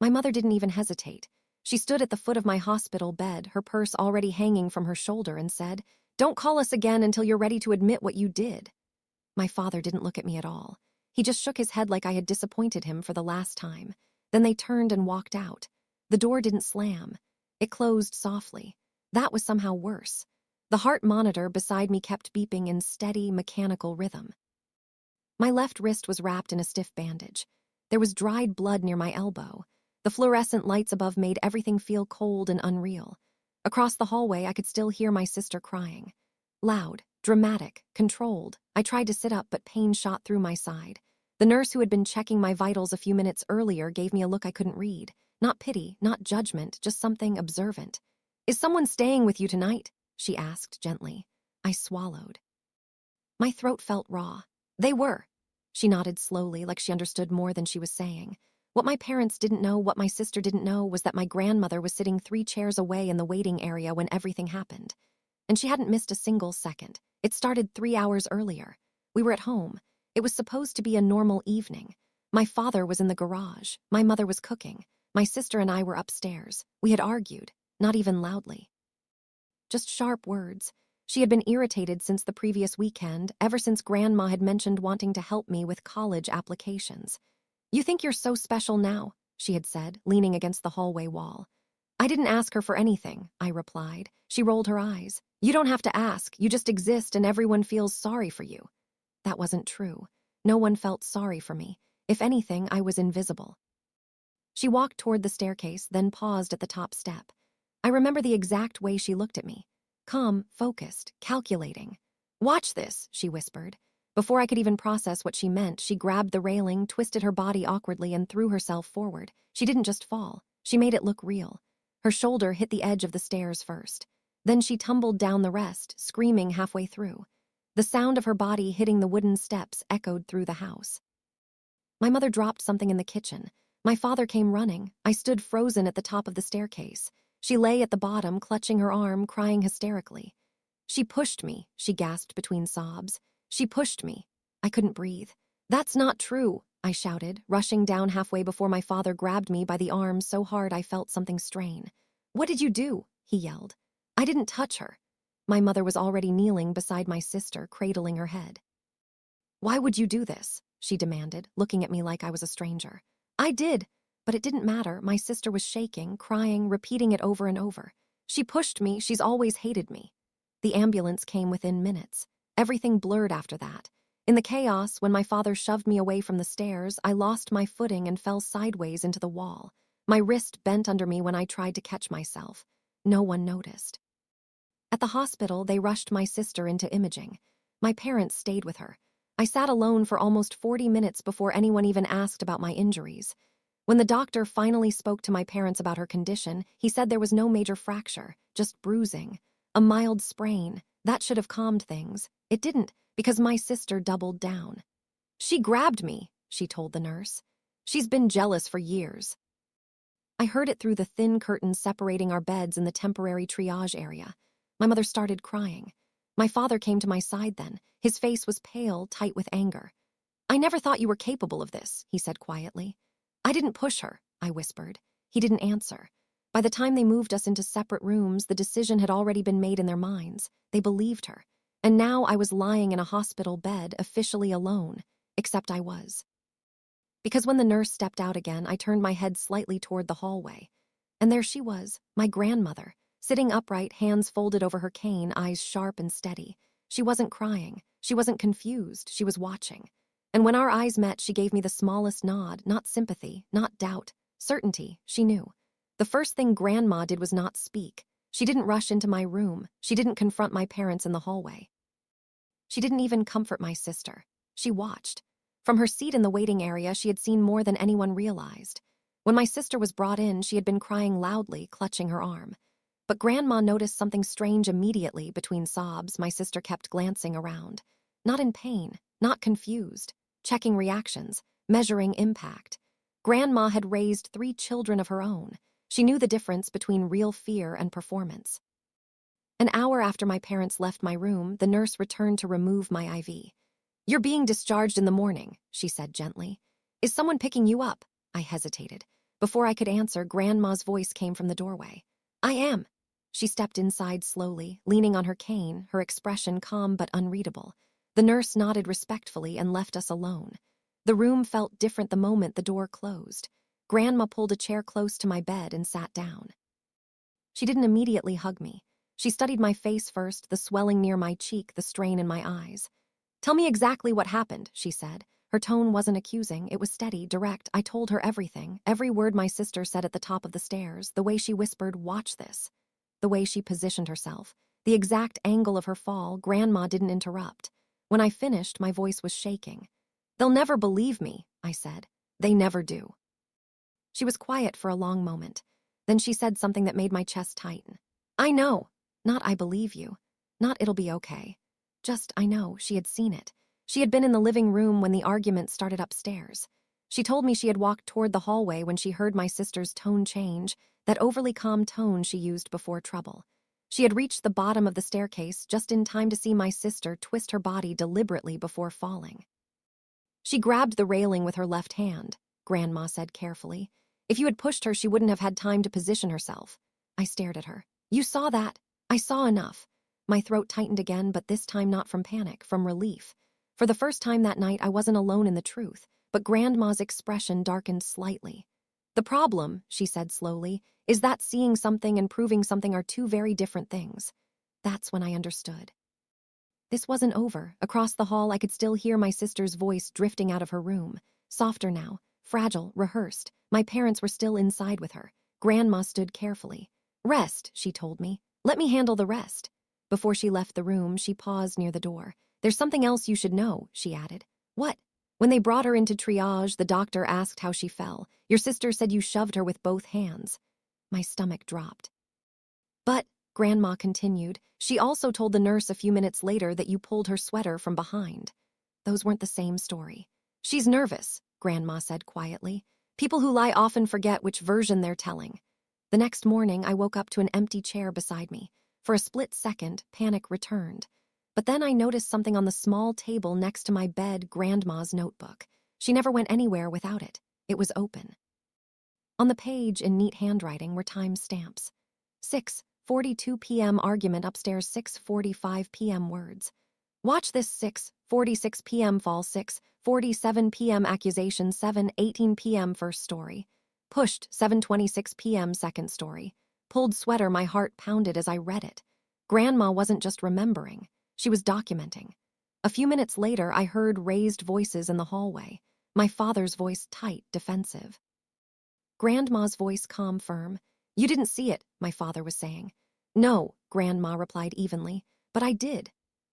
My mother didn't even hesitate. She stood at the foot of my hospital bed, her purse already hanging from her shoulder, and said, "Don't call us again until you're ready to admit what you did." My father didn't look at me at all. He just shook his head like I had disappointed him for the last time. Then they turned and walked out. The door didn't slam. It closed softly. That was somehow worse. The heart monitor beside me kept beeping in steady, mechanical rhythm. My left wrist was wrapped in a stiff bandage. There was dried blood near my elbow. The fluorescent lights above made everything feel cold and unreal. Across the hallway, I could still hear my sister crying. Loud, dramatic, controlled. I tried to sit up, but pain shot through my side. The nurse who had been checking my vitals a few minutes earlier gave me a look I couldn't read. Not pity, not judgment, just something observant. "Is someone staying with you tonight?" she asked gently. I swallowed. My throat felt raw. "They were." She nodded slowly, like she understood more than she was saying. What my parents didn't know, what my sister didn't know, was that my grandmother was sitting 3 chairs away in the waiting area when everything happened. And she hadn't missed a single second. It started 3 hours earlier. We were at home. It was supposed to be a normal evening. My father was in the garage. My mother was cooking. My sister and I were upstairs. We had argued, not even loudly. Just sharp words. She had been irritated since the previous weekend, ever since Grandma had mentioned wanting to help me with college applications. "You think you're so special now," she had said, leaning against the hallway wall. "I didn't ask her for anything," I replied. She rolled her eyes. "You don't have to ask. You just exist and everyone feels sorry for you." That wasn't true. No one felt sorry for me. If anything, I was invisible. She walked toward the staircase, then paused at the top step. I remember the exact way she looked at me. Calm, focused, calculating. "Watch this," she whispered. Before I could even process what she meant, she grabbed the railing, twisted her body awkwardly, and threw herself forward. She didn't just fall. She made it look real. Her shoulder hit the edge of the stairs first. Then she tumbled down the rest, screaming halfway through. The sound of her body hitting the wooden steps echoed through the house. My mother dropped something in the kitchen. My father came running. I stood frozen at the top of the staircase. She lay at the bottom, clutching her arm, crying hysterically. "She pushed me," she gasped between sobs. "She pushed me." I couldn't breathe. "That's not true," I shouted, rushing down halfway before my father grabbed me by the arm so hard I felt something strain. "What did you do?" he yelled. "I didn't touch her." My mother was already kneeling beside my sister, cradling her head. "Why would you do this?" she demanded, looking at me like I was a stranger. "I did." But it didn't matter. My sister was shaking, crying, repeating it over and over. "She pushed me. She's always hated me." The ambulance came within minutes. Everything blurred after that. In the chaos, when my father shoved me away from the stairs, I lost my footing and fell sideways into the wall. My wrist bent under me when I tried to catch myself. No one noticed. At the hospital, they rushed my sister into imaging. My parents stayed with her. I sat alone for almost 40 minutes before anyone even asked about my injuries. When the doctor finally spoke to my parents about her condition, he said there was no major fracture, just bruising. A mild sprain. That should have calmed things. It didn't, because my sister doubled down. "She grabbed me," she told the nurse. "She's been jealous for years." I heard it through the thin curtains separating our beds in the temporary triage area. My mother started crying. My father came to my side then. His face was pale, tight with anger. "I never thought you were capable of this," he said quietly. "I didn't push her," I whispered. He didn't answer. By the time they moved us into separate rooms, the decision had already been made in their minds. They believed her. And now I was lying in a hospital bed, officially alone. Except I was. Because when the nurse stepped out again, I turned my head slightly toward the hallway. And there she was, my grandmother, sitting upright, hands folded over her cane, eyes sharp and steady. She wasn't crying. She wasn't confused. She was watching. And when our eyes met, she gave me the smallest nod, not sympathy, not doubt, certainty. She knew. The first thing Grandma did was not speak. She didn't rush into my room. She didn't confront my parents in the hallway. She didn't even comfort my sister. She watched. From her seat in the waiting area, she had seen more than anyone realized. When my sister was brought in, she had been crying loudly, clutching her arm. But Grandma noticed something strange immediately. Between sobs, my sister kept glancing around. Not in pain, not confused. Checking reactions, measuring impact. Grandma had raised 3 children of her own. She knew the difference between real fear and performance. An hour after my parents left my room, the nurse returned to remove my IV. "You're being discharged in the morning," she said gently. "Is someone picking you up?" I hesitated. Before I could answer, Grandma's voice came from the doorway. I am. She stepped inside slowly, leaning on her cane, her expression calm but unreadable. The nurse nodded respectfully and left us alone. The room felt different the moment the door closed. Grandma pulled a chair close to my bed and sat down. She didn't immediately hug me. She studied my face first, the swelling near my cheek, the strain in my eyes. Tell me exactly what happened, she said. Her tone wasn't accusing, it was steady, direct. I told her everything, every word my sister said at the top of the stairs, the way she whispered, "Watch this." The way she positioned herself, the exact angle of her fall. Grandma didn't interrupt. When I finished, my voice was shaking. They'll never believe me, I said. They never do. She was quiet for a long moment. Then she said something that made my chest tighten. I know. Not I believe you. Not it'll be okay. Just I know. She had seen it. She had been in the living room when the argument started upstairs. She told me she had walked toward the hallway when she heard my sister's tone change, that overly calm tone she used before trouble. She had reached the bottom of the staircase just in time to see my sister twist her body deliberately before falling. She grabbed the railing with her left hand, Grandma said carefully. If you had pushed her, she wouldn't have had time to position herself. I stared at her. You saw that? I saw enough. My throat tightened again, but this time not from panic, from relief. For the first time that night, I wasn't alone in the truth, but Grandma's expression darkened slightly. The problem, she said slowly, is that seeing something and proving something are two very different things. That's when I understood. This wasn't over. Across the hall, I could still hear my sister's voice drifting out of her room. Softer now, fragile, rehearsed. My parents were still inside with her. Grandma stood carefully. Rest, she told me. Let me handle the rest. Before she left the room, she paused near the door. There's something else you should know, she added. What? When they brought her into triage, the doctor asked how she fell. Your sister said you shoved her with both hands. My stomach dropped. But, Grandma continued, she also told the nurse a few minutes later that you pulled her sweater from behind. Those weren't the same story. She's nervous, Grandma said quietly. People who lie often forget which version they're telling. The next morning, I woke up to an empty chair beside me. For a split second, panic returned. But then I noticed something on the small table next to my bed, Grandma's notebook. She never went anywhere without it. It was open. On the page, in neat handwriting, were time stamps. 6:42 p.m. argument upstairs, 6:45 p.m. words. Watch this, 6:46 p.m. fall, 6:47 p.m. accusation, 7:18 p.m. first story. Pushed, 7:26 p.m. second story. Pulled sweater, my heart pounded as I read it. Grandma wasn't just remembering. She was documenting. A few minutes later, I heard raised voices in the hallway. My father's voice tight, defensive. Grandma's voice calm, firm. You didn't see it, my father was saying. No, Grandma replied evenly, but I did.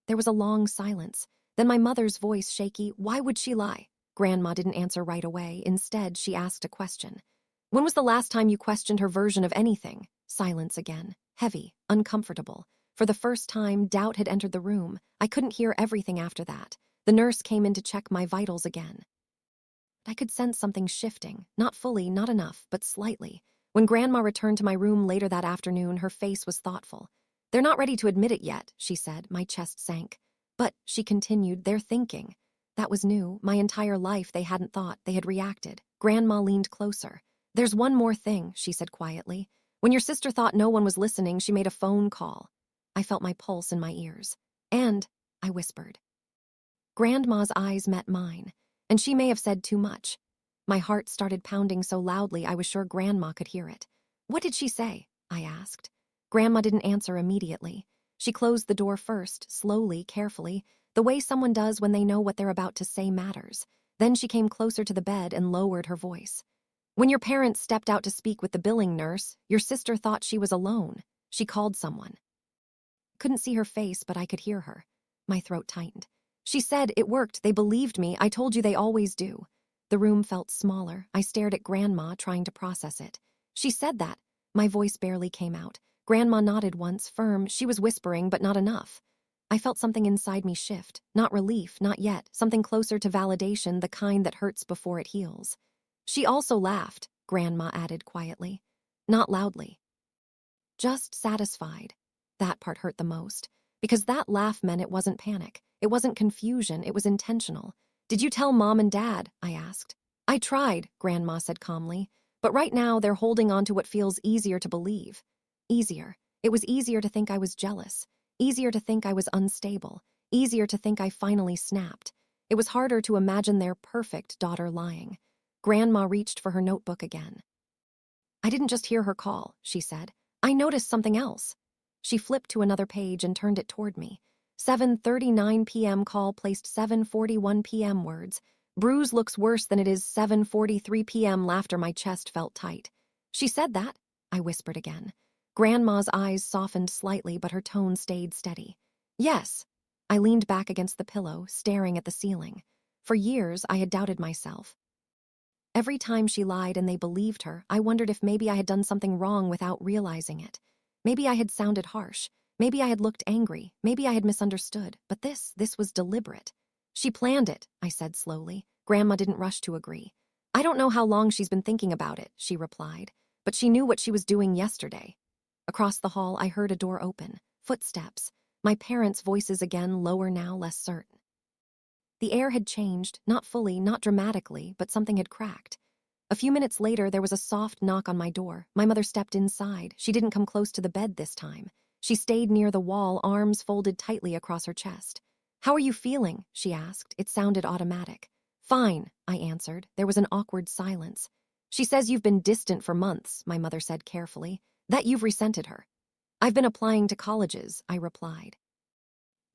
There was a long silence. Then my mother's voice shaky. Why would she lie? Grandma didn't answer right away. Instead, she asked a question. When was the last time you questioned her version of anything? Silence again. Heavy, uncomfortable. For the first time, doubt had entered the room. I couldn't hear everything after that. The nurse came in to check my vitals again. I could sense something shifting. Not fully, not enough, but slightly. When Grandma returned to my room later that afternoon, her face was thoughtful. They're not ready to admit it yet, she said. My chest sank. But, she continued, they're thinking. That was new. My entire life they hadn't thought. They had reacted. Grandma leaned closer. There's one more thing, she said quietly. When your sister thought no one was listening, she made a phone call. I felt my pulse in my ears. And, I whispered. Grandma's eyes met mine, and she may have said too much. My heart started pounding so loudly I was sure Grandma could hear it. What did she say? I asked. Grandma didn't answer immediately. She closed the door first, slowly, carefully, the way someone does when they know what they're about to say matters. Then she came closer to the bed and lowered her voice. When your parents stepped out to speak with the billing nurse, your sister thought she was alone. She called someone. Couldn't see her face, but I could hear her. My throat tightened. She said, it worked, they believed me, I told you they always do. The room felt smaller. I stared at Grandma, trying to process it. She said that. My voice barely came out. Grandma nodded once, firm. She was whispering, but not enough. I felt something inside me shift. Not relief, not yet. Something closer to validation, the kind that hurts before it heals. She also laughed, Grandma added quietly. Not loudly. Just satisfied. That part hurt the most, because that laugh meant it wasn't panic. It wasn't confusion, it was intentional. Did you tell Mom and Dad? I asked. I tried, Grandma said calmly, But right now, they're holding on to what feels easier to believe. Easier. It was easier to think I was jealous. Easier to think I was unstable. Easier to think I finally snapped. It was harder to imagine their perfect daughter lying. Grandma reached for her notebook again. I didn't just hear her call, she said. I noticed something else. She flipped to another page and turned it toward me. 7:39 p.m. call placed 7:41 p.m. words. Bruise looks worse than it is 7:43 p.m. Laughter. My chest felt tight. She said that? I whispered again. Grandma's eyes softened slightly, but her tone stayed steady. Yes. I leaned back against the pillow, staring at the ceiling. For years, I had doubted myself. Every time she lied and they believed her, I wondered if maybe I had done something wrong without realizing it. Maybe I had sounded harsh. Maybe I had looked angry. Maybe I had misunderstood. But this was deliberate. She planned it, I said slowly. Grandma didn't rush to agree. I don't know how long she's been thinking about it, she replied. But she knew what she was doing yesterday. Across the hall, I heard a door open. Footsteps. My parents' voices again, lower now, less certain. The air had changed, not fully, not dramatically, but something had cracked. A few minutes later, there was a soft knock on my door. My mother stepped inside. She didn't come close to the bed this time. She stayed near the wall, arms folded tightly across her chest. How are you feeling? She asked. It sounded automatic. Fine, I answered. There was an awkward silence. She says you've been distant for months, my mother said carefully. That you've resented her. I've been applying to colleges, I replied.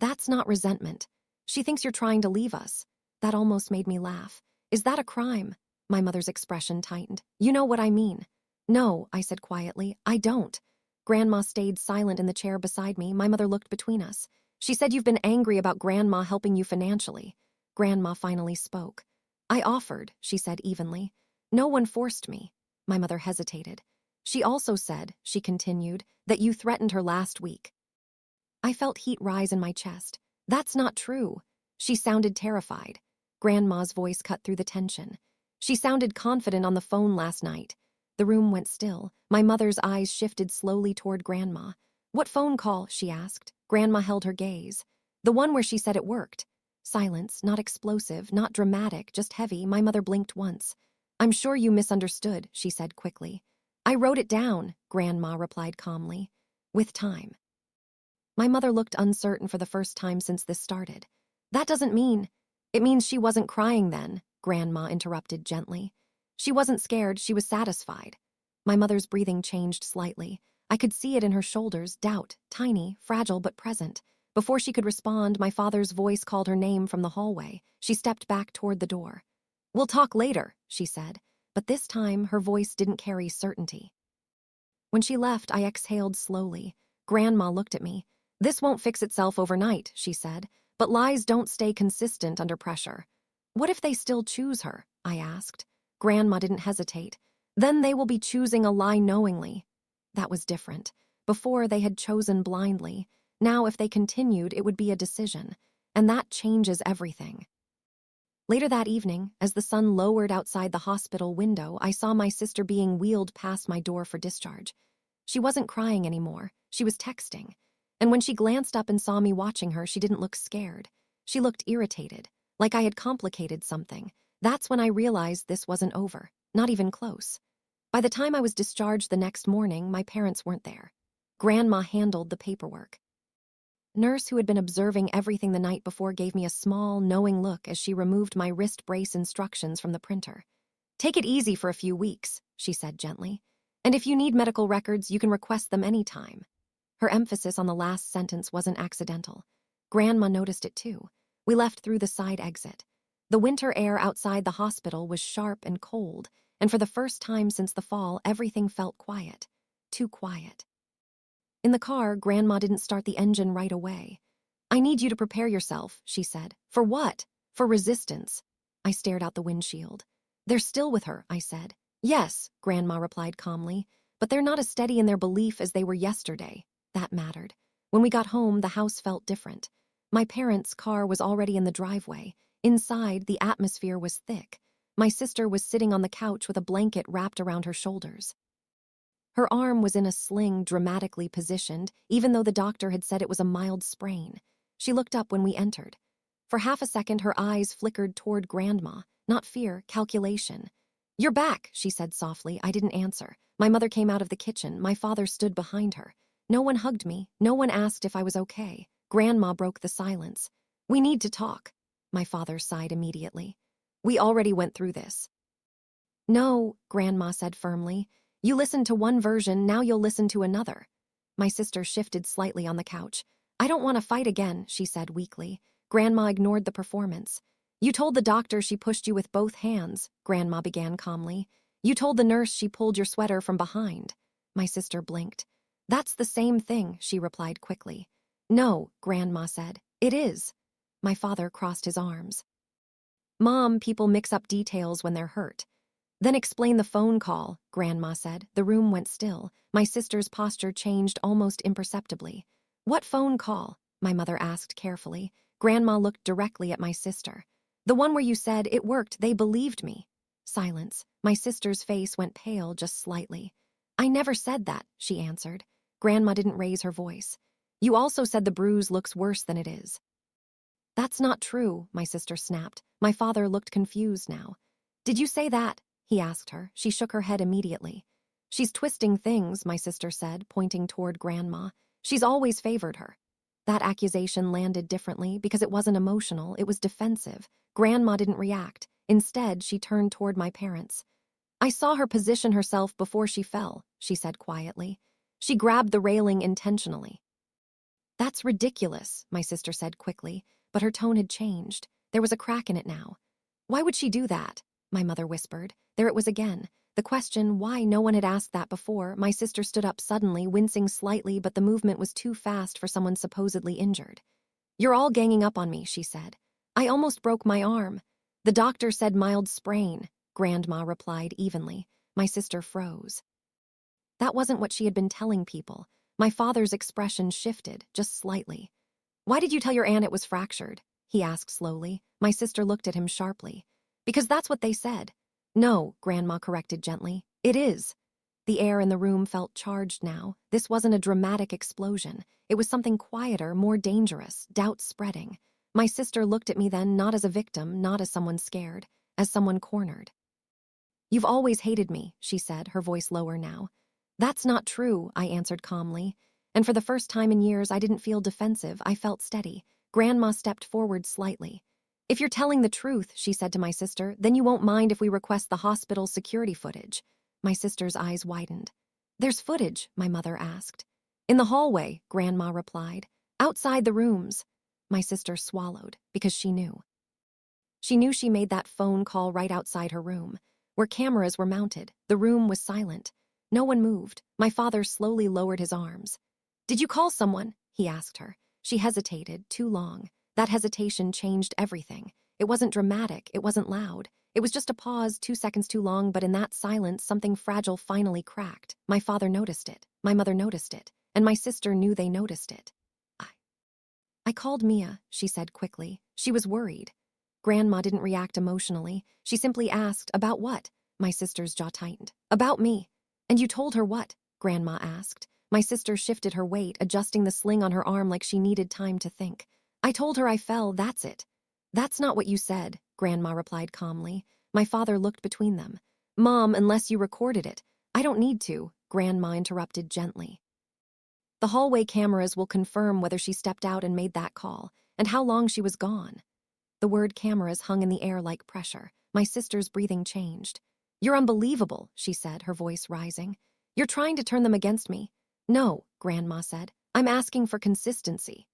That's not resentment. She thinks you're trying to leave us. That almost made me laugh. Is that a crime? My mother's expression tightened. You know what I mean. No, I said quietly. I don't. Grandma stayed silent in the chair beside me. My mother looked between us. She said you've been angry about Grandma helping you financially. Grandma finally spoke. I offered, she said evenly. No one forced me. My mother hesitated. She also said, she continued, that you threatened her last week. I felt heat rise in my chest. That's not true. She sounded terrified. Grandma's voice cut through the tension. She sounded confident on the phone last night. The room went still. My mother's eyes shifted slowly toward Grandma. What phone call? She asked. Grandma held her gaze. The one where she said it worked. Silence, not explosive, not dramatic, just heavy. My mother blinked once. I'm sure you misunderstood, she said quickly. I wrote it down, Grandma replied calmly. With time. My mother looked uncertain for the first time since this started. That doesn't mean... It means she wasn't crying then, Grandma interrupted gently. She wasn't scared, she was satisfied. My mother's breathing changed slightly. I could see it in her shoulders, doubt, tiny, fragile but present. Before she could respond, my father's voice called her name from the hallway. She stepped back toward the door. We'll talk later, she said, but this time her voice didn't carry certainty. When she left, I exhaled slowly. Grandma looked at me. This won't fix itself overnight, she said, but lies don't stay consistent under pressure. What if they still choose her? I asked. Grandma didn't hesitate. Then they will be choosing a lie knowingly. That was different. Before, they had chosen blindly. Now, if they continued, it would be a decision. And that changes everything. Later that evening, as the sun lowered outside the hospital window, I saw my sister being wheeled past my door for discharge. She wasn't crying anymore. She was texting. And when she glanced up and saw me watching her, she didn't look scared. She looked irritated, like I had complicated something. That's when I realized this wasn't over, not even close. By the time I was discharged the next morning, my parents weren't there. Grandma handled the paperwork. Nurse who had been observing everything the night before gave me a small, knowing look as she removed my wrist brace instructions from the printer. Take it easy for a few weeks, she said gently. And if you need medical records, you can request them anytime. Her emphasis on the last sentence wasn't accidental. Grandma noticed it too. We left through the side exit. The winter air outside the hospital was sharp and cold, and for the first time since the fall, everything felt quiet. Too quiet. In the car, Grandma didn't start the engine right away. I need you to prepare yourself, she said. For what? For resistance. I stared out the windshield. They're still with her, I said. Yes, Grandma replied calmly, but they're not as steady in their belief as they were yesterday. That mattered. When we got home, the house felt different. My parents' car was already in the driveway. Inside, the atmosphere was thick. My sister was sitting on the couch with a blanket wrapped around her shoulders. Her arm was in a sling dramatically positioned, even though the doctor had said it was a mild sprain. She looked up when we entered. For half a second, her eyes flickered toward Grandma. Not fear, calculation. "You're back," she said softly. I didn't answer. My mother came out of the kitchen. My father stood behind her. No one hugged me. No one asked if I was okay. Grandma broke the silence. "We need to talk." My father sighed immediately. "We already went through this." "No," Grandma said firmly. "You listened to one version, now you'll listen to another." My sister shifted slightly on the couch. "I don't want to fight again," she said weakly. Grandma ignored the performance. "You told the doctor she pushed you with both hands," Grandma began calmly. "You told the nurse she pulled your sweater from behind." My sister blinked. "That's the same thing," she replied quickly. "No," Grandma said. "It is." My father crossed his arms. "Mom, people mix up details when they're hurt." "Then explain the phone call," Grandma said. The room went still. My sister's posture changed almost imperceptibly. "What phone call?" my mother asked carefully. Grandma looked directly at my sister. "The one where you said, 'It worked, they believed me.'" Silence. My sister's face went pale just slightly. "I never said that," she answered. Grandma didn't raise her voice. "You also said the bruise looks worse than it is." "That's not true," my sister snapped. My father looked confused now. "Did you say that?" he asked her. She shook her head immediately. "She's twisting things," my sister said, pointing toward Grandma. "She's always favored her." That accusation landed differently because it wasn't emotional, it was defensive. Grandma didn't react. Instead, she turned toward my parents. "I saw her position herself before she fell," she said quietly. "She grabbed the railing intentionally." "That's ridiculous," my sister said quickly, but her tone had changed. There was a crack in it now. "Why would she do that?" my mother whispered. There it was again. The question why no one had asked that before. My sister stood up suddenly, wincing slightly, but the movement was too fast for someone supposedly injured. "You're all ganging up on me," she said. "I almost broke my arm." "The doctor said mild sprain," Grandma replied evenly. My sister froze. That wasn't what she had been telling people. My father's expression shifted, just slightly. "Why did you tell your aunt it was fractured?" he asked slowly. My sister looked at him sharply. "Because that's what they said." "No," Grandma corrected gently. "It is." The air in the room felt charged now. This wasn't a dramatic explosion. It was something quieter, more dangerous, doubt spreading. My sister looked at me then not as a victim, not as someone scared, as someone cornered. "You've always hated me," she said, her voice lower now. "That's not true," I answered calmly. And for the first time in years, I didn't feel defensive, I felt steady. Grandma stepped forward slightly. "If you're telling the truth," she said to my sister, "then you won't mind if we request the hospital's security footage." My sister's eyes widened. "There's footage?" my mother asked. "In the hallway," Grandma replied. "Outside the rooms." My sister swallowed, because she knew. She knew she made that phone call right outside her room, where cameras were mounted. The room was silent. No one moved. My father slowly lowered his arms. "Did you call someone?" he asked her. She hesitated, too long. That hesitation changed everything. It wasn't dramatic, it wasn't loud. It was just a pause, 2 seconds too long, but in that silence, something fragile finally cracked. My father noticed it. My mother noticed it. And my sister knew they noticed it. I called Mia," she said quickly. She was worried. Grandma didn't react emotionally. She simply asked, "About what?" My sister's jaw tightened. "About me." "And you told her what?" Grandma asked. My sister shifted her weight, adjusting the sling on her arm like she needed time to think. "I told her I fell, that's it." "That's not what you said," Grandma replied calmly. My father looked between them. "Mom, unless you recorded it." "I don't need to," Grandma interrupted gently. "The hallway cameras will confirm whether she stepped out and made that call, and how long she was gone." The word cameras hung in the air like pressure. My sister's breathing changed. "You're unbelievable," she said, her voice rising. "You're trying to turn them against me." "No," Grandma said. "I'm asking for consistency."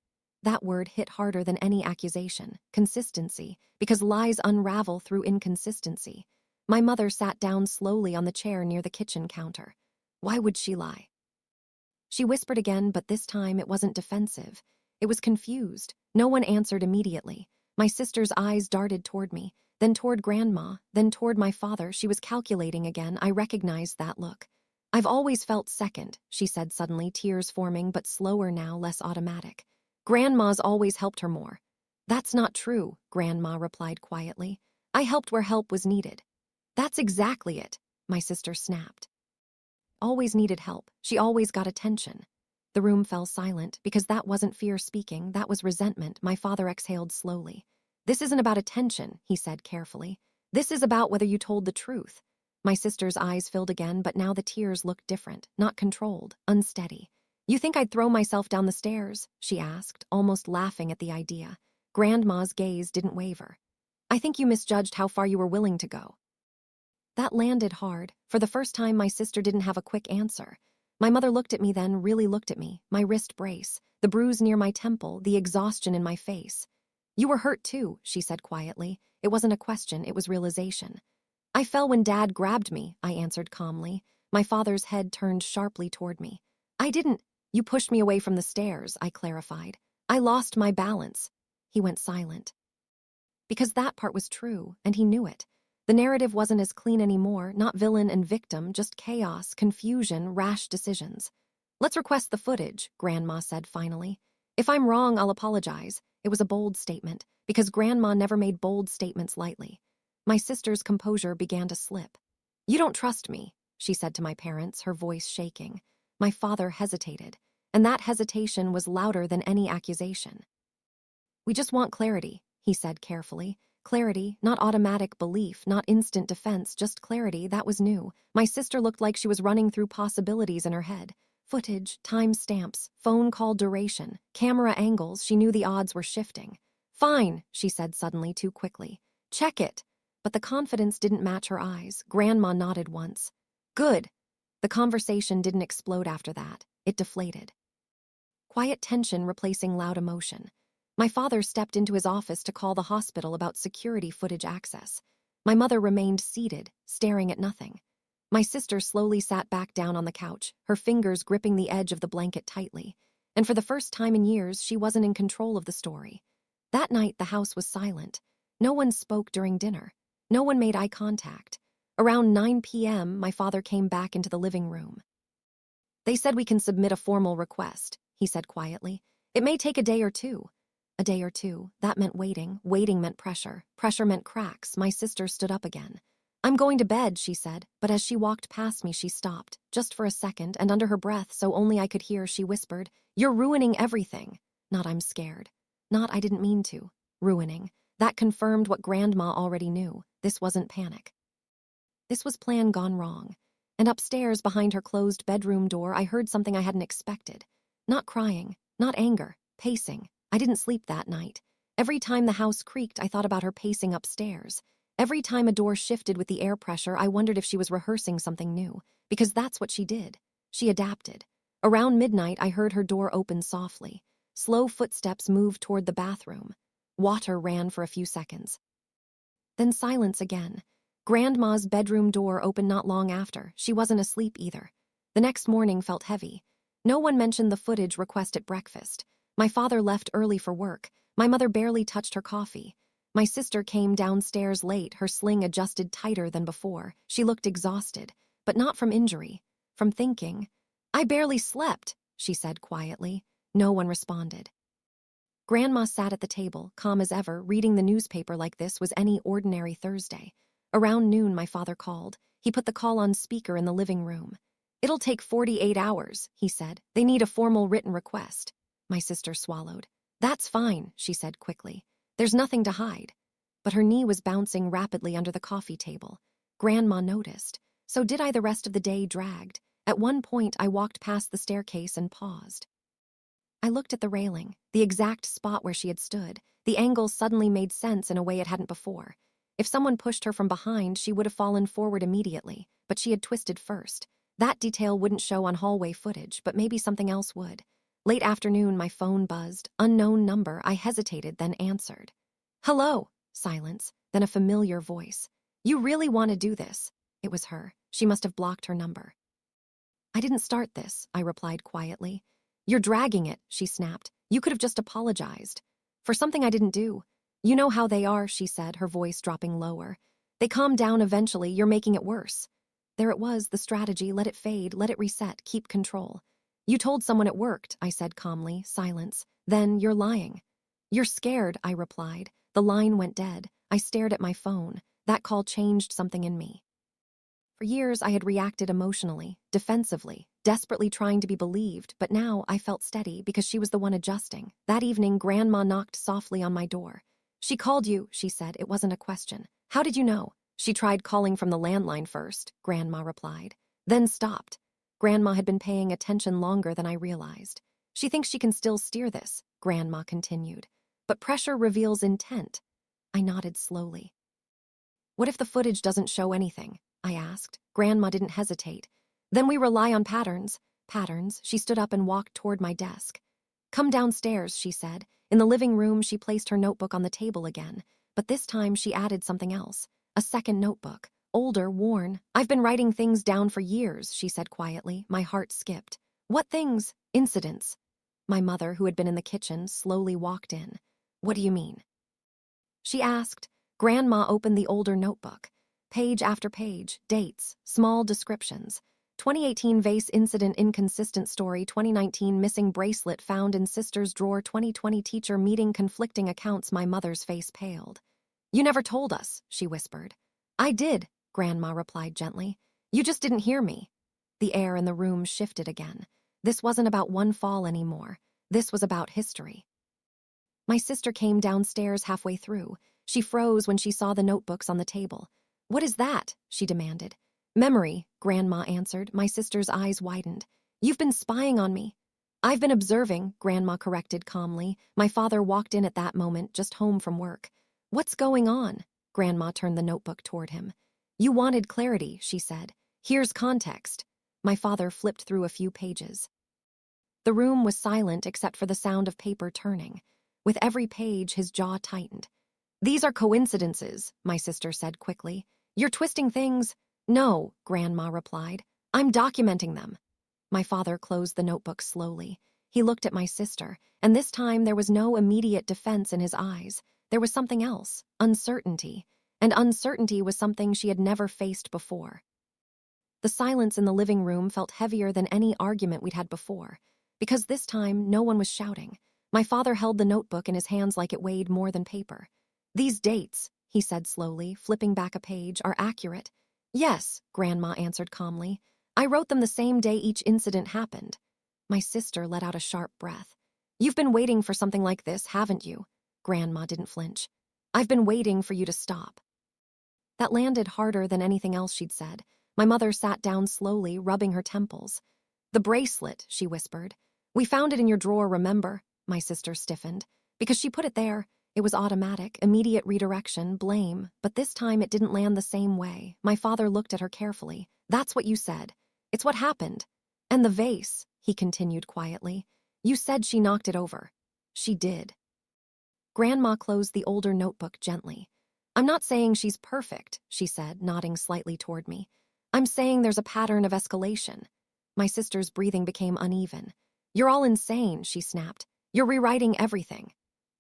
That word hit harder than any accusation. Consistency, because lies unravel through inconsistency. My mother sat down slowly on the chair near the kitchen counter. Why would she lie? She whispered again, but this time it wasn't defensive. It was confused. No one answered immediately. My sister's eyes darted toward me, then toward Grandma, then toward my father. She was calculating again. I recognized that look. "I've always felt second," she said suddenly, tears forming, but slower now, less automatic. "Grandma's always helped her more." "That's not true," Grandma replied quietly. "I helped where help was needed." "That's exactly it," my sister snapped. Always needed help. She always got attention. The room fell silent, because that wasn't fear speaking, that was resentment. My father exhaled slowly. "This isn't about attention," he said carefully. "This is about whether you told the truth." My sister's eyes filled again, but now the tears looked different, not controlled, unsteady. You think I'd throw myself down the stairs? She asked, almost laughing at the idea. Grandma's gaze didn't waver. I think you misjudged how far you were willing to go. That landed hard. For the first time, my sister didn't have a quick answer. My mother looked at me then, really looked at me, my wrist brace, the bruise near my temple, the exhaustion in my face. You were hurt too, she said quietly. It wasn't a question, it was realization. I fell when Dad grabbed me, I answered calmly. My father's head turned sharply toward me. I didn't. You pushed me away from the stairs, I clarified. I lost my balance. He went silent. Because that part was true, and he knew it. The narrative wasn't as clean anymore, not villain and victim, just chaos, confusion, rash decisions. Let's request the footage, Grandma said finally. If I'm wrong, I'll apologize. It was a bold statement, because Grandma never made bold statements lightly. My sister's composure began to slip. You don't trust me, she said to my parents, her voice shaking. My father hesitated, and that hesitation was louder than any accusation. We just want clarity, he said carefully. Clarity, not automatic belief, not instant defense, just clarity. That was new. My sister looked like she was running through possibilities in her head. Footage, time stamps, phone call duration, camera angles. She knew the odds were shifting. Fine, she said suddenly, too quickly. Check it. But the confidence didn't match her eyes. Grandma nodded once. Good. The conversation didn't explode after that. It deflated. Quiet tension replacing loud emotion. My father stepped into his office to call the hospital about security footage access. My mother remained seated, staring at nothing. My sister slowly sat back down on the couch, her fingers gripping the edge of the blanket tightly. And for the first time in years, she wasn't in control of the story. That night, the house was silent. No one spoke during dinner. No one made eye contact. Around 9 p.m., my father came back into the living room. They said we can submit a formal request, he said quietly. It may take a day or two. A day or two. That meant waiting. Waiting meant pressure. Pressure meant cracks. My sister stood up again. I'm going to bed, she said, but as she walked past me, she stopped, just for a second, and under her breath, so only I could hear, she whispered, You're ruining everything. Not I'm scared. Not I didn't mean to. Ruining. That confirmed what Grandma already knew. This wasn't panic. This was plan gone wrong. And upstairs, behind her closed bedroom door, I heard something I hadn't expected. Not crying, not anger, pacing. I didn't sleep that night. Every time the house creaked, I thought about her pacing upstairs. Every time a door shifted with the air pressure, I wondered if she was rehearsing something new. Because that's what she did. She adapted. Around midnight, I heard her door open softly. Slow footsteps moved toward the bathroom. Water ran for a few seconds. Then silence again. Grandma's bedroom door opened not long after. She wasn't asleep either. The next morning felt heavy. No one mentioned the footage request at breakfast. My father left early for work. My mother barely touched her coffee. My sister came downstairs late, her sling adjusted tighter than before. She looked exhausted, but not from injury, from thinking. I barely slept, she said quietly. No one responded. Grandma sat at the table, calm as ever, reading the newspaper like this was any ordinary Thursday. Around noon, my father called. He put the call on speaker in the living room. It'll take 48 hours, he said. They need a formal written request. My sister swallowed. That's fine, she said quickly. There's nothing to hide. But her knee was bouncing rapidly under the coffee table. Grandma noticed. So did I. The rest of the day dragged. At one point, I walked past the staircase and paused. I looked at the railing, the exact spot where she had stood. The angle suddenly made sense in a way it hadn't before. If someone pushed her from behind, she would have fallen forward immediately, but she had twisted first. That detail wouldn't show on hallway footage, but maybe something else would. Late afternoon, my phone buzzed. Unknown number. I hesitated, then answered. Hello. Silence, then a familiar voice. You really want to do this? It was her. She must have blocked her number. I didn't start this, I replied quietly. You're dragging it, she snapped. You could have just apologized. For something I didn't do. You know how they are, she said, her voice dropping lower. They calm down eventually. You're making it worse. There it was, the strategy. Let it fade, let it reset, keep control. You told someone it worked, I said calmly. Silence. Then you're lying. You're scared, I replied. The line went dead. I stared at my phone. That call changed something in me. For years, I had reacted emotionally, defensively, desperately trying to be believed, but now I felt steady because she was the one adjusting. That evening, Grandma knocked softly on my door. She called you, she said. It wasn't a question. How did you know? She tried calling from the landline first, Grandma replied, then stopped. Grandma had been paying attention longer than I realized. She thinks she can still steer this, Grandma continued. But pressure reveals intent. I nodded slowly. What if the footage doesn't show anything? I asked. Grandma didn't hesitate. Then we rely on patterns. Patterns. She stood up and walked toward my desk. Come downstairs, she said. In the living room, she placed her notebook on the table again. But this time she added something else. A second notebook. Older, worn. I've been writing things down for years, she said quietly. My heart skipped. What things? Incidents. My mother, who had been in the kitchen, slowly walked in. What do you mean? She asked. Grandma opened the older notebook. Page after page, dates, small descriptions. 2018 vase incident inconsistent story, 2019 missing bracelet found in sister's drawer, 2020 teacher meeting conflicting accounts. My mother's face paled. You never told us, she whispered. I did, Grandma replied gently. You just didn't hear me. The air in the room shifted again. This wasn't about one fall anymore. This was about history. My sister came downstairs halfway through. She froze when she saw the notebooks on the table. What is that? She demanded. Memory, Grandma answered. My sister's eyes widened. You've been spying on me. I've been observing, Grandma corrected calmly. My father walked in at that moment, just home from work. What's going on? Grandma turned the notebook toward him. You wanted clarity, she said. Here's context. My father flipped through a few pages. The room was silent except for the sound of paper turning. With every page, his jaw tightened. These are coincidences, my sister said quickly. You're twisting things. No, Grandma replied. I'm documenting them. My father closed the notebook slowly. He looked at my sister, and this time there was no immediate defense in his eyes. There was something else, uncertainty. And uncertainty was something she had never faced before. The silence in the living room felt heavier than any argument we'd had before, because this time no one was shouting. My father held the notebook in his hands like it weighed more than paper. These dates, he said slowly, flipping back a page, are accurate. Yes, Grandma answered calmly. I wrote them the same day each incident happened. My sister let out a sharp breath. You've been waiting for something like this, haven't you? Grandma didn't flinch. I've been waiting for you to stop. That landed harder than anything else she'd said. My mother sat down slowly, rubbing her temples. The bracelet, she whispered. We found it in your drawer, remember? My sister stiffened. Because she put it there. It was automatic, immediate redirection, blame, but this time it didn't land the same way. My father looked at her carefully. That's what you said. It's what happened. And the vase, he continued quietly. You said she knocked it over. She did. Grandma closed the older notebook gently. I'm not saying she's perfect, she said, nodding slightly toward me. I'm saying there's a pattern of escalation. My sister's breathing became uneven. You're all insane, she snapped. You're rewriting everything.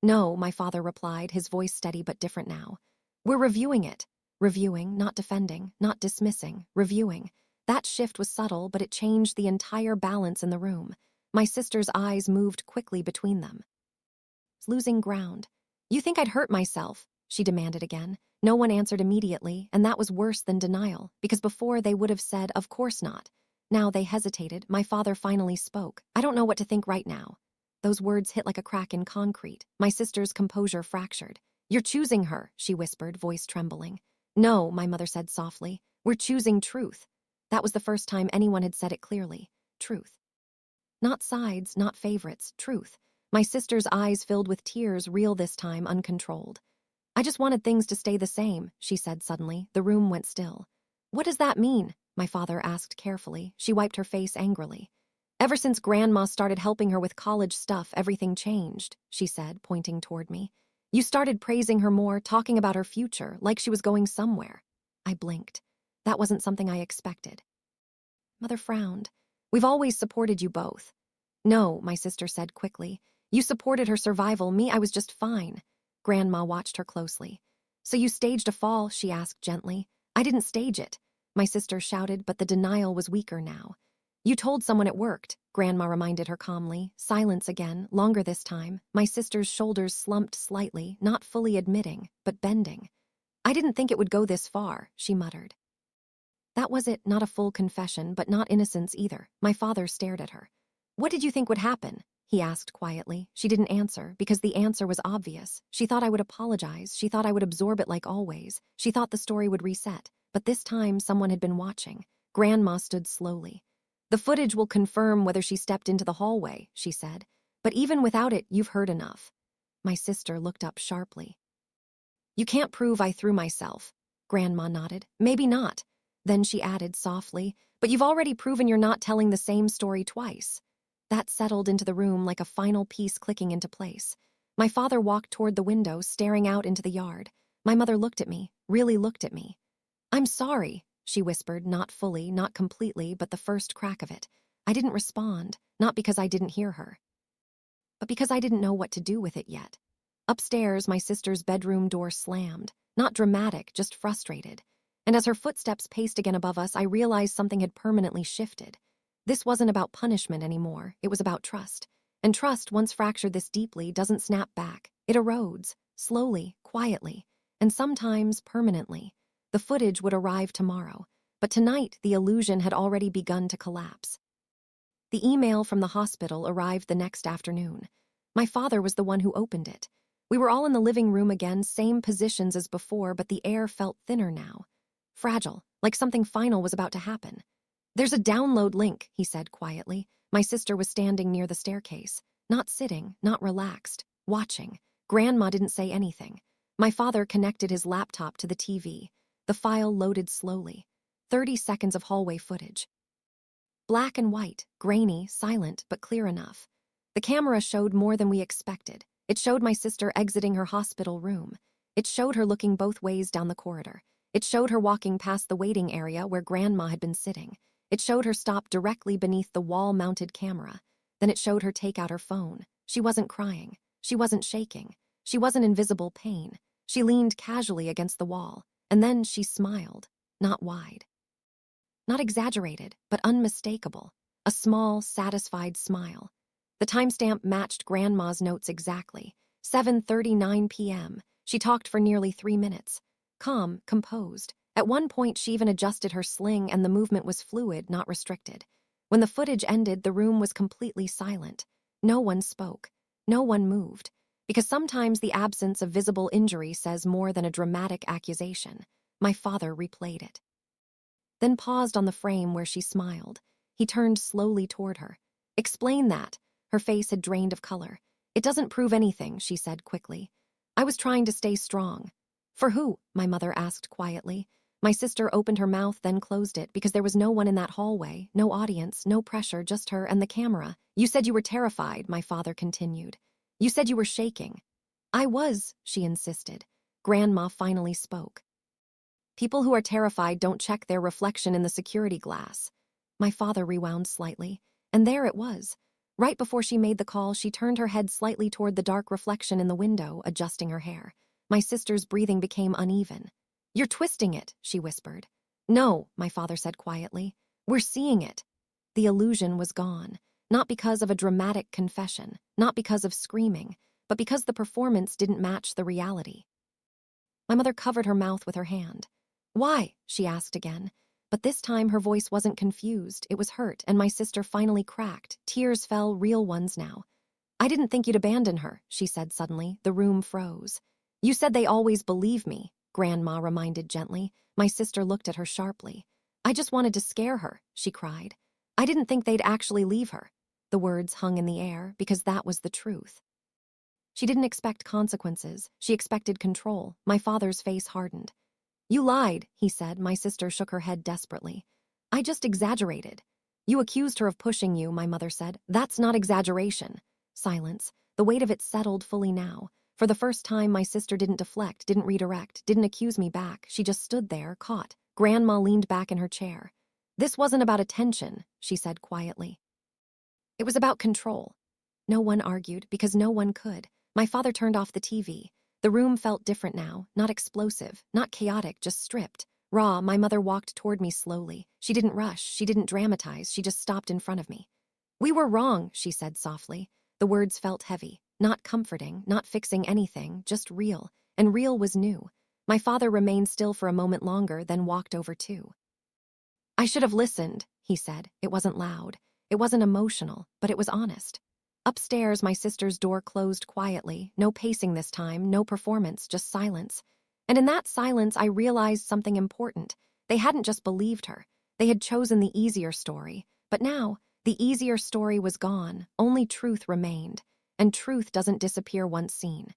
No, my father replied, his voice steady but different now. We're reviewing it. Reviewing, not defending, not dismissing, reviewing. That shift was subtle, but it changed the entire balance in the room. My sister's eyes moved quickly between them. Losing ground. You think I'd hurt myself? She demanded again. No one answered immediately, and that was worse than denial, because before they would have said, of course not. Now they hesitated. My father finally spoke. I don't know what to think right now. Those words hit like a crack in concrete. My sister's composure fractured. You're choosing her, she whispered, voice trembling. No, my mother said softly. We're choosing truth. That was the first time anyone had said it clearly. Truth. Not sides, not favorites, truth. My sister's eyes filled with tears, real this time, uncontrolled. I just wanted things to stay the same, she said suddenly. The room went still. What does that mean? My father asked carefully. She wiped her face angrily. Ever since Grandma started helping her with college stuff, everything changed, she said, pointing toward me. You started praising her more, talking about her future, like she was going somewhere. I blinked. That wasn't something I expected. Mother frowned. We've always supported you both. No, my sister said quickly. You supported her survival. Me, I was just fine. Grandma watched her closely. So you staged a fall, she asked gently. I didn't stage it. My sister shouted, but the denial was weaker now. You told someone it worked, Grandma reminded her calmly. Silence again, longer this time. My sister's shoulders slumped slightly, not fully admitting, but bending. I didn't think it would go this far, she muttered. That was it, not a full confession, but not innocence either. My father stared at her. What did you think would happen? he asked quietly. She didn't answer, because the answer was obvious. She thought I would apologize. She thought I would absorb it like always. She thought the story would reset. But this time, someone had been watching. Grandma stood slowly. "The footage will confirm whether she stepped into the hallway," she said. "But even without it, you've heard enough." My sister looked up sharply. "You can't prove I threw myself." Grandma nodded. "Maybe not." Then she added softly, "But you've already proven you're not telling the same story twice." That settled into the room like a final piece clicking into place. My father walked toward the window, staring out into the yard. My mother looked at me, really looked at me. "I'm sorry," she whispered, not fully, not completely, but the first crack of it. I didn't respond, not because I didn't hear her, but because I didn't know what to do with it yet. Upstairs, my sister's bedroom door slammed. Not dramatic, just frustrated. And as her footsteps paced again above us, I realized something had permanently shifted. This wasn't about punishment anymore, it was about trust. And trust, once fractured this deeply, doesn't snap back. It erodes, slowly, quietly, and sometimes permanently. The footage would arrive tomorrow, but tonight the illusion had already begun to collapse. The email from the hospital arrived the next afternoon. My father was the one who opened it. We were all in the living room again, same positions as before, but the air felt thinner now. Fragile, like something final was about to happen. "There's a download link," he said quietly. My sister was standing near the staircase. Not sitting, not relaxed, watching. Grandma didn't say anything. My father connected his laptop to the TV. The file loaded slowly. 30 seconds of hallway footage. Black and white, grainy, silent, but clear enough. The camera showed more than we expected. It showed my sister exiting her hospital room. It showed her looking both ways down the corridor. It showed her walking past the waiting area where Grandma had been sitting. It showed her stop directly beneath the wall-mounted camera. Then it showed her take out her phone. She wasn't crying. She wasn't shaking. She wasn't in visible pain. She leaned casually against the wall. And then she smiled. Not wide. Not exaggerated, but unmistakable. A small, satisfied smile. The timestamp matched Grandma's notes exactly. 7:39 p.m. She talked for nearly 3 minutes. Calm, composed. At one point, she even adjusted her sling, and the movement was fluid, not restricted. When the footage ended, the room was completely silent. No one spoke. No one moved. Because sometimes the absence of visible injury says more than a dramatic accusation. My father replayed it. Then paused on the frame where she smiled. He turned slowly toward her. "Explain that." Her face had drained of color. "It doesn't prove anything," she said quickly. "I was trying to stay strong." "For who?" my mother asked quietly. My sister opened her mouth, then closed it, because there was no one in that hallway, no audience, no pressure, just her and the camera. "You said you were terrified," my father continued. "You said you were shaking." "I was," she insisted. Grandma finally spoke. "People who are terrified don't check their reflection in the security glass." My father rewound slightly, and there it was. Right before she made the call, she turned her head slightly toward the dark reflection in the window, adjusting her hair. My sister's breathing became uneven. "You're twisting it," she whispered. "No," my father said quietly. "We're seeing it." The illusion was gone, not because of a dramatic confession, not because of screaming, but because the performance didn't match the reality. My mother covered her mouth with her hand. "Why?" she asked again. But this time her voice wasn't confused, it was hurt, and my sister finally cracked. Tears fell, real ones now. "I didn't think you'd abandon her," she said suddenly. The room froze. "You said they always believe me," Grandma reminded gently. My sister looked at her sharply. "I just wanted to scare her," she cried. "I didn't think they'd actually leave her." The words hung in the air, because that was the truth. She didn't expect consequences. She expected control. My father's face hardened. "You lied," he said. My sister shook her head desperately. "I just exaggerated." "You accused her of pushing you," my mother said. "That's not exaggeration." Silence. The weight of it settled fully now. For the first time, my sister didn't deflect, didn't redirect, didn't accuse me back. She just stood there, caught. Grandma leaned back in her chair. "This wasn't about attention," she said quietly. "It was about control." No one argued, because no one could. My father turned off the TV. The room felt different now, not explosive, not chaotic, just stripped. Raw. My mother walked toward me slowly. She didn't rush, she didn't dramatize, she just stopped in front of me. "We were wrong," she said softly. The words felt heavy, not comforting, not fixing anything, just real. And real was new. My father remained still for a moment longer, then walked over too. "I should have listened," he said. It wasn't loud. It wasn't emotional, but it was honest. Upstairs, my sister's door closed quietly. No pacing this time, no performance, just silence. And in that silence, I realized something important. They hadn't just believed her. They had chosen the easier story. But now, the easier story was gone. Only truth remained. And truth doesn't disappear once seen.